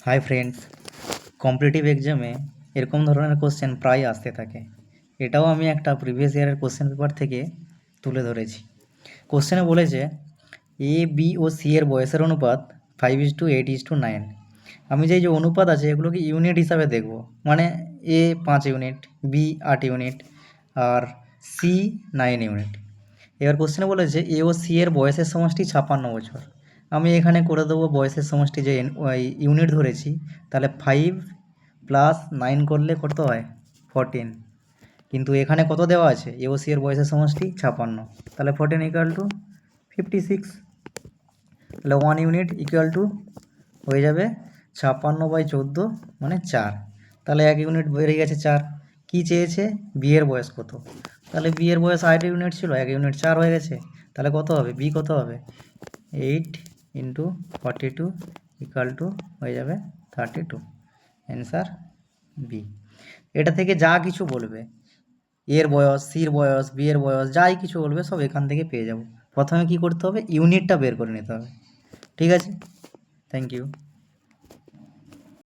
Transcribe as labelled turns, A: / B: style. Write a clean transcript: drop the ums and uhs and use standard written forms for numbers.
A: Hi friends, competitive এক্সামে এরকম ধরনের কোশ্চেন প্রায় আসতে থাকে। এটাও আমি একটা প্রিভিয়াস ইয়ারের কোশ্চেন পেপার থেকে তুলে ধরেছি। কোশ্চেনে বলেছে এ বি ও সি এর বয়সের অনুপাত 5:8:9। আমি যে অনুপাত আছে এগুলোকে ইউনিট হিসাবে দেখব, মানে এ 5 ইউনিট, বি 8 ইউনিট আর সি 9 ইউনিট। এবার কোশ্চেনে বলেছে এ ও সি এর বয়সের সমষ্টি 56 বছর। আমি এখানে করে দেবো বয়সের সমষ্টি যে ইউনিট ধরেছি, তাহলে 5 + 9 করলে কত হয় 14। কিন্তু এখানে কত দেওয়া আছে, এ ও সি এর বয়সের সমষ্টি 56, তাহলে 14 = 56। তাহলে 1 ইউনিট হয়ে যাবে 56/14 মানে 4। তাহলে 1 ইউনিট বেড়ে গেছে 4। কি চেয়েছে, বি এর বয়স কত? তাহলে বি এর বয়স 8 ইউনিট ছিল, 1 ইউনিট 4 হয়ে গেছে। তাহলে কত হবে, বি কত হবে? 8 × 42 হয়ে যাবে 32। Answer B. এটা থেকে যা কিছু বলবে, এর বয়স, সির বয়স, বি এর বয়স, যাই কিছু বলবে সব এখান থেকে পেয়ে যাব। প্রথমে কি করতে হবে, ইউনিটটা বের করে নিতে হবে। ঠিক আছে, থ্যাংক ইউ।